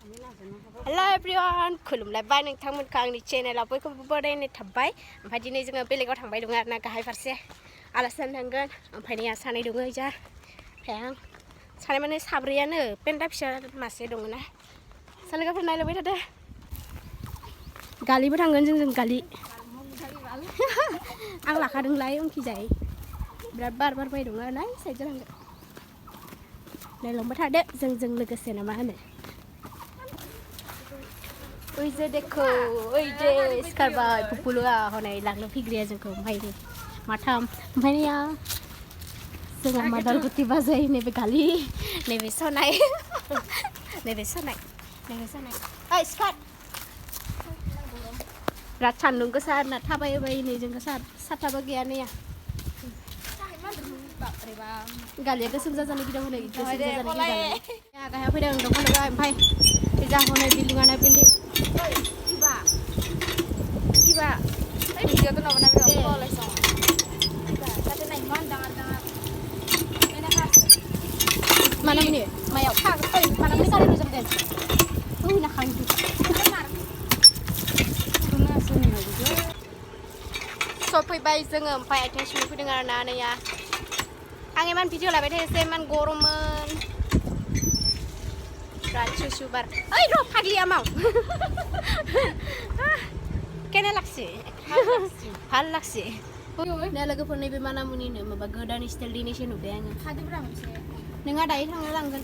Hello everyone, खुलुमलायबाय नोंथांमोनखौ आंनि चेनेलाव बयखौबो बरायनाय थाबाय। ओमफ्राय दिनै जोङो बेलेगाव थांबाय दङ आरोना गाहाय फारसे आलासि जानो थांगोन। ओमफ्राय नै सानै दङ ओइजा। ओमफ्राय आं सानै माने साब्रैयानो पेन्टा फिसा मासे दङ ना। सालोगाफोर नायलायबाय थादो। गालिबो थांगोन जों गालि। आं लाखादोंलाय उनखिजाय। बिराद बार बारबाय दङ आरोना साइड जालांगोन। नायलांबाय थादो जों लोगोसे ना मा होनो। ओइ जे देखो ओइ जे सिखारबाय पुपुलुआ हनै लांनो फैग्राया जोंखौ ओमफ्राय माथाम ओमफ्राय नैया जोंहा मादारगुति बाजै नैबे गालि नैबे सनाय नैबे सनाय ओइ सिखार बिराद सान्दुं गोसा आरोना थाबायबाय नै जोंखौ साथाबो गैया नैया गालिया गोसोम जाजानो गिदों हनै गोसोम जाजानो गिदों गाहायाव फैदों दखान दङ ओमफ्राय जा हनै बिल्डिंआनो building Kiba. Ay video tu nak benar benar call lah song. Kiba. Kata naik mandang mandang. Mana ni? Mayau. Hey, mana ni kali tu jemden. Nak kang tu. So fैबाय जोङो ओमफ्राय आथिं सुनो फैदों आरोना नैया आं इमान भिडिअ लाबाय थायोसै इमान गरममोन बिराद सुसु बार ओइ र' फाग्लिया माव केने लागसि ভাল लागसि दा लोगोफोर नैबे मानामुनिनो माबा गोदान स्टाइल दिनैसो नुबाय आङो नोंहा दायो थांनो लांगोन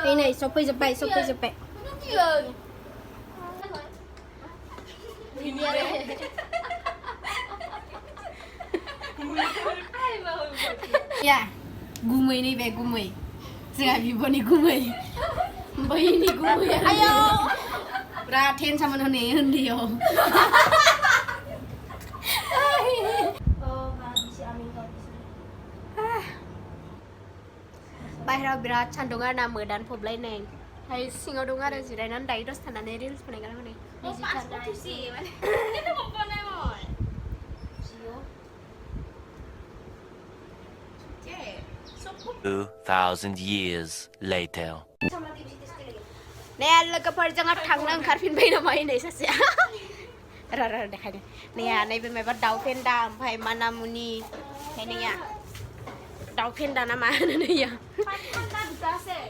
ओइ नै सफैजोब्बाय या गुमै नैबे गुमै जोंहा बिब'नि गुमै बैनि गुमै आयौ बिराद टेनसनमोन हनै उन्दैयाव बाहेराव बिराद सान्दुं आरोना मोदान फबलायनाय ओमफ्राय सिङाव दं आरो जिरायनानै दायो दसे थानानै रिल्स बानायगोन हनै 2,000 years later. Naya लोगोफोर जोंहा थांनो ओंखारफिनबाय नामा नै सासेया र' देखायनो नैया नैबे माबा दाउ फेन्दा ओमफ्राय मानामुनि ओमफ्राय नैया दाउ फेन्दा ना मा होनो नैया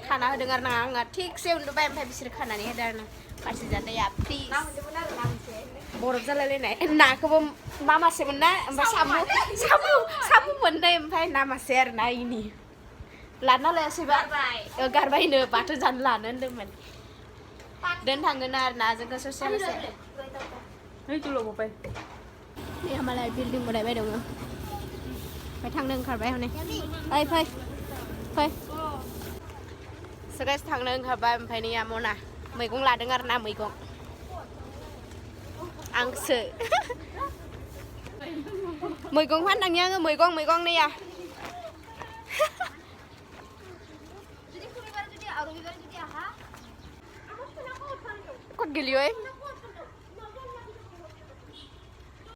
खाना होदों आरो ना आंहा थिगसे उन्दुबाय ओमफ्राय बिसोर खानानै होदों आरो ना मानसि जानाया प्लिज बरफ जालायलायनाय नाखौबो मामासेमोन ना ओमफ्राय साम' मोननाय ओमफ्राय नामासे आरो ना इनि लाना लायासैबा गारबायनो बाथौ जानो लानो होनदोंमोन दोन थांगोन आरो ना जोंखौ ससे नै मालाय बिल्डिं बनायबाय दङ ओमफ्राय थांनो ओंखारबाय हनै ओइ फै सगायस थांनो ओंखारबाय ओमफ्राय नैया मना मैगं लादों आरो ना मैगं आंसो मैगं फाननाङि आङो मैगं नैया कत गेलियो